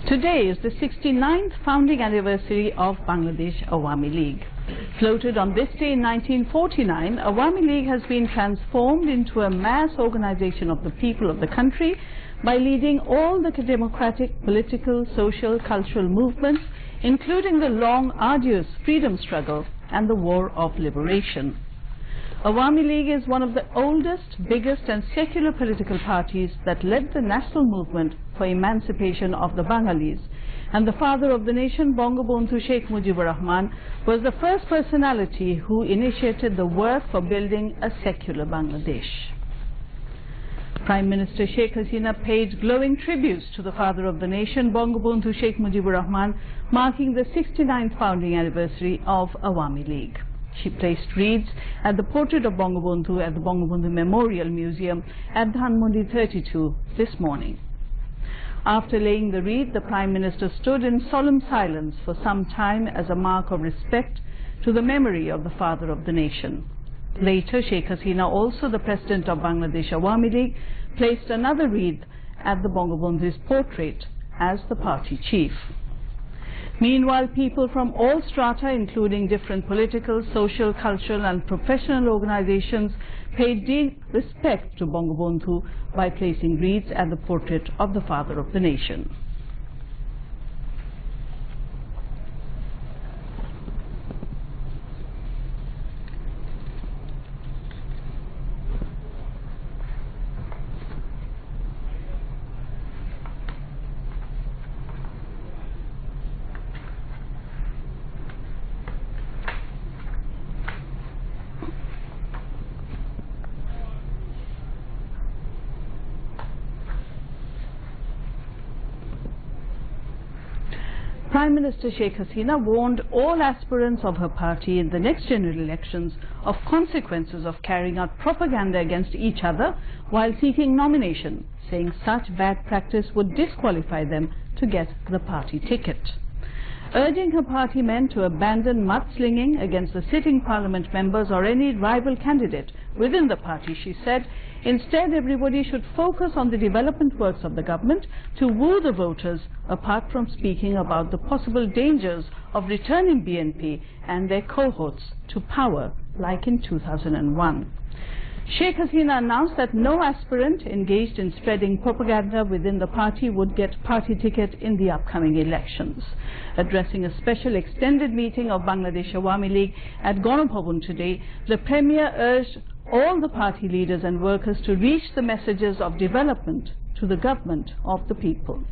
Today is the 69th founding anniversary of Bangladesh Awami League. Floated on this day in 1949, Awami League has been transformed into a mass organization of the people of the country by leading all the democratic, political, social, cultural movements, including the long, arduous freedom struggle and the War of Liberation. Awami League is one of the oldest, biggest and secular political parties that led the national movement for emancipation of the Bengalis, and the father of the nation, Bangabandhu Sheikh Mujibur Rahman, was the first personality who initiated the work for building a secular Bangladesh. Prime Minister Sheikh Hasina paid glowing tributes to the father of the nation, Bangabandhu Sheikh Mujibur Rahman, marking the 69th founding anniversary of Awami League. She placed wreaths at the portrait of Bangabandhu at the Bangabandhu Memorial Museum at Dhanmondi 32 this morning. After laying the wreath, the Prime Minister stood in solemn silence for some time as a mark of respect to the memory of the father of the nation. Later, Sheikh Hasina, also the President of Bangladesh Awami League, placed another wreath at the Bangabandhu's portrait as the party chief. Meanwhile, people from all strata, including different political, social, cultural and professional organizations, paid deep respect to Bangabandhu by placing wreaths at the portrait of the father of the nation. Prime Minister Sheikh Hasina warned all aspirants of her party in the next general elections of consequences of carrying out propaganda against each other while seeking nomination, saying such bad practice would disqualify them to get the party ticket. Urging her party men to abandon mudslinging against the sitting parliament members or any rival candidate within the party, she said, instead everybody should focus on the development works of the government to woo the voters, apart from speaking about the possible dangers of returning BNP and their cohorts to power like in 2001. Sheikh Hasina announced that no aspirant engaged in spreading propaganda within the party would get party ticket in the upcoming elections. Addressing a special extended meeting of Bangladesh Awami League at Ganabhavan today, the Premier urged all the party leaders and workers to reach the messages of development to the government of the people.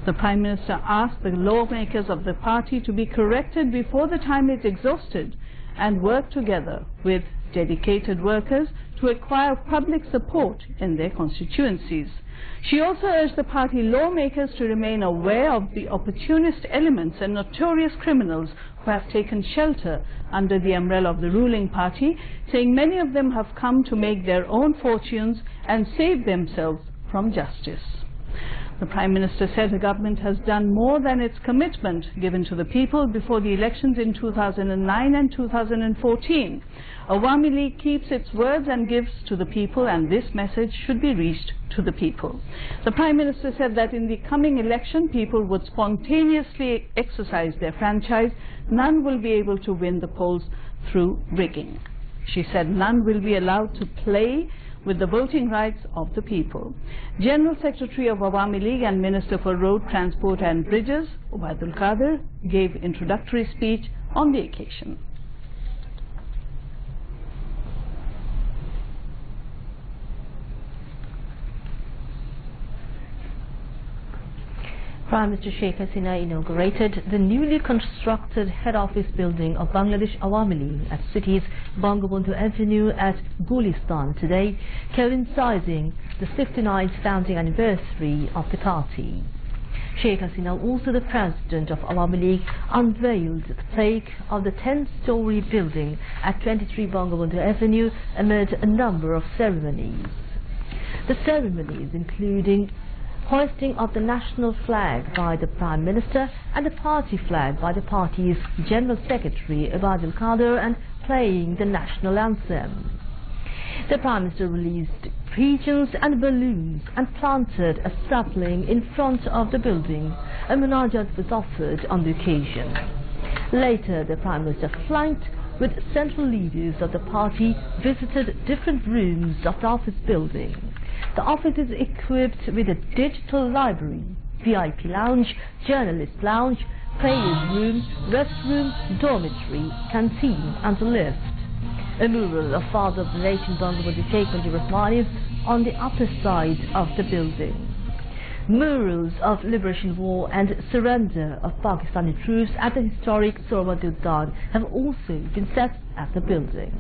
The Prime Minister asked the lawmakers of the party to be corrected before the time is exhausted and work together with dedicated workers to acquire public support in their constituencies. She also urged the party lawmakers to remain aware of the opportunist elements and notorious criminals who have taken shelter under the umbrella of the ruling party, saying many of them have come to make their own fortunes and save themselves from justice. The Prime Minister said the government has done more than its commitment given to the people before the elections in 2009 and 2014. Awami League keeps its words and gives to the people, and this message should be reached to the people. The Prime Minister said that in the coming election, people would spontaneously exercise their franchise. None will be able to win the polls through rigging. She said none will be allowed to play with the voting rights of the people. General Secretary of Awami League and Minister for Road Transport and Bridges, Ubaidul Qadir, gave introductory speech on the occasion. Prime Minister Sheikh Hasina inaugurated the newly constructed head office building of Bangladesh Awami League at city's Bangabandhu Avenue at Gulistan today, coinciding the 69th founding anniversary of the party. Sheikh Hasina, also the President of Awami League, unveiled the plaque of the 10-story building at 23 Bangabandhu Avenue amid a number of ceremonies. The ceremonies including hoisting of the national flag by the Prime Minister and the party flag by the party's General Secretary Ubaidul Qadir and playing the national anthem. The Prime Minister released pigeons and balloons and planted a sapling in front of the building. A munajat was offered on the occasion. Later, the Prime Minister, flanked with central leaders of the party, visited different rooms of the office building. The office is equipped with a digital library, VIP lounge, journalist lounge, prayers room, restroom, dormitory, canteen and a lift. A mural of Father of the Nation Bangabandhu Sheikh Mujibur Rahman is on the upper side of the building. Murals of Liberation War and surrender of Pakistani troops at the historic Sorwadi Udyan have also been set at the building.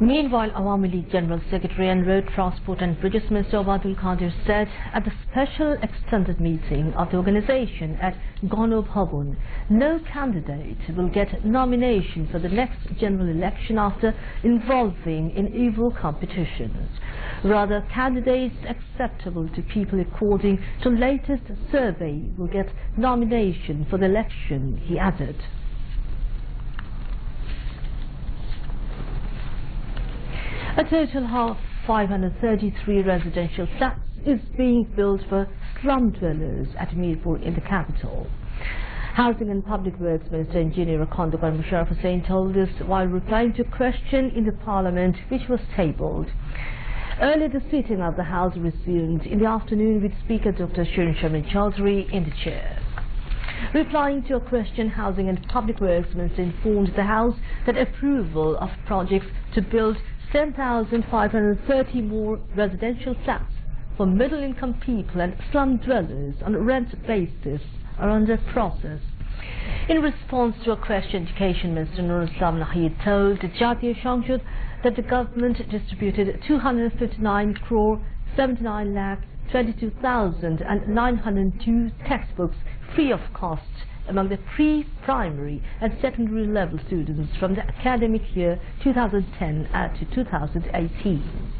Meanwhile, Awami League General Secretary and Road Transport and Bridges Minister Obadul Qadir said at the special extended meeting of the organisation at Gano Bhavan, no candidate will get nomination for the next general election after involving in evil competitions. Rather, candidates acceptable to people according to latest survey will get nomination for the election, he added. A total of 533 residential flats is being built for slum dwellers at Mirpur in the capital. Housing and Public Works Minister Engineer Khondokar Musharraf Hussain told us while replying to a question in the Parliament which was tabled. Earlier, the sitting of the House resumed in the afternoon with Speaker Dr. Shirin Sharmin Chaudhary in the chair. Replying to a question, Housing and Public Works Minister informed the House that approval of projects to build 10,530 more residential flats for middle-income people and slum dwellers on a rent basis are under process. In response to a question, Education Minister Nur Islam Nahid told the Jatiya Shangshud that the government distributed 259 crore 79 lakh 22,902 textbooks free of cost among the pre-primary and secondary level students from the academic year 2010 to 2018.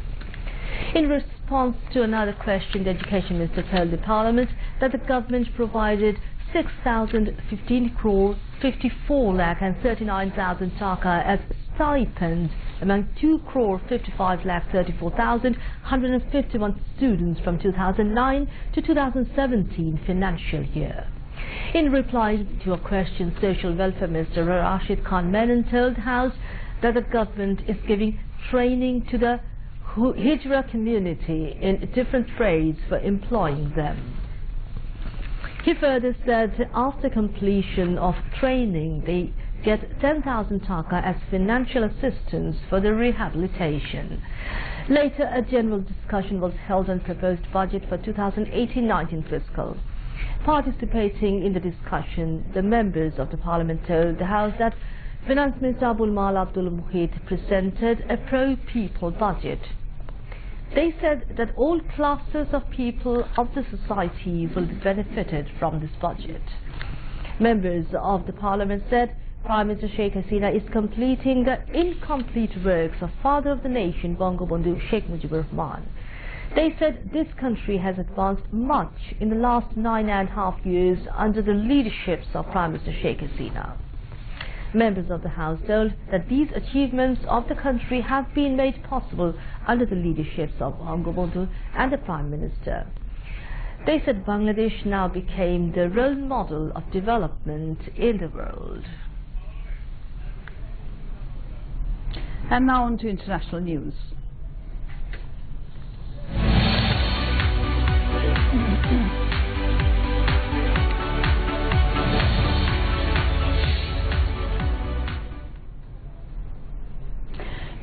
In response to another question, the Education Minister told the Parliament that the government provided 6,015 crore 54 lakh and 39,000 taka as stipend among 2 crore 55 lakh 34,151 students from 2009 to 2017 financial year. In reply to a question, Social Welfare Minister Rashid Khan Menon told the House that the government is giving training to the Hijra community in different trades for employing them. He further said after completion of training, they get 10,000 taka as financial assistance for the rehabilitation. Later, a general discussion was held on proposed budget for 2018-19 fiscal. Participating in the discussion, the members of the Parliament told the House that Finance Minister Abul Mal Abdul Muhit presented a pro-people budget. They said that all classes of people of the society will be benefited from this budget. Members of the Parliament said Prime Minister Sheikh Hasina is completing the incomplete works of Father of the Nation Bangabandhu Sheikh Mujibur Rahman. They said this country has advanced much in the last 9.5 years under the leaderships of Prime Minister Sheikh Hasina. Members of the House told that these achievements of the country have been made possible under the leaderships of Bangabandhu and the Prime Minister. They said Bangladesh now became the role model of development in the world. And now on to international news.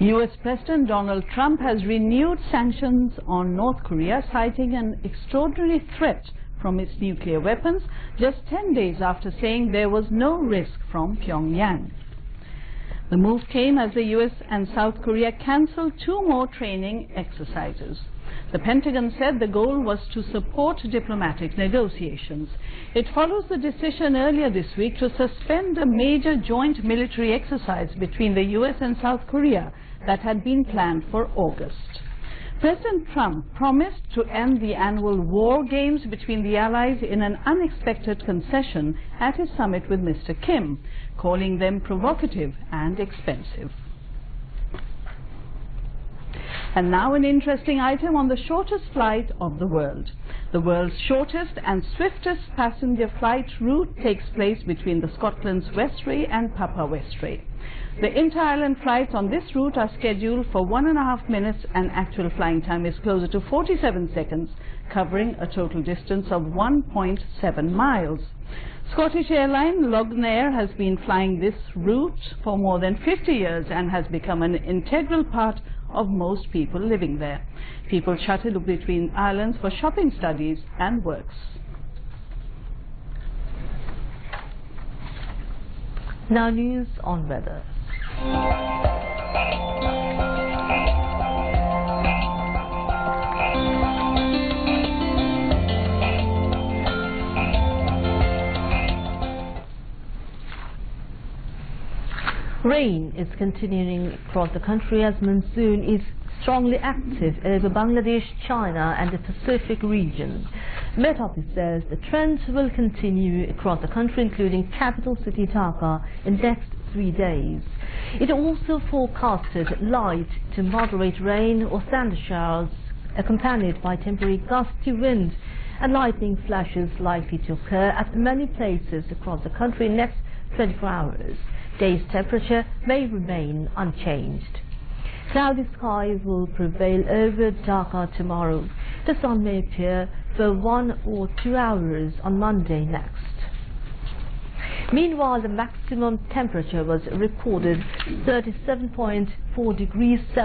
US President Donald Trump has renewed sanctions on North Korea, citing an extraordinary threat from its nuclear weapons, just 10 days after saying there was no risk from Pyongyang. The move came as the US and South Korea cancelled 2 more training exercises. The Pentagon said the goal was to support diplomatic negotiations. It follows the decision earlier this week to suspend a major joint military exercise between the US and South Korea that had been planned for August. President Trump promised to end the annual war games between the allies in an unexpected concession at his summit with Mr. Kim, calling them provocative and expensive. And now an interesting item on the shortest flight of the world. The world's shortest and swiftest passenger flight route takes place between the Scotland's Westray and Papa Westray. The inter-island flights on this route are scheduled for 1.5 minutes and actual flying time is closer to 47 seconds, covering a total distance of 1.7 miles. Scottish airline Lognair has been flying this route for more than 50 years and has become an integral part of most people living there. People shuttle between islands for shopping, studies and works. Now news on weather. Rain is continuing across the country as monsoon is strongly active over Bangladesh, China and the Pacific region. Met Office says the trend will continue across the country, including capital city Dhaka, in the next 3 days. It also forecasted light to moderate rain or thundershowers accompanied by temporary gusty wind and lightning flashes likely to occur at many places across the country in the next 24 hours. Day's temperature may remain unchanged. Cloudy skies will prevail over Dhaka tomorrow. The sun may appear for 1 or 2 hours on Monday next. Meanwhile, the maximum temperature was recorded 37.4 degrees Celsius.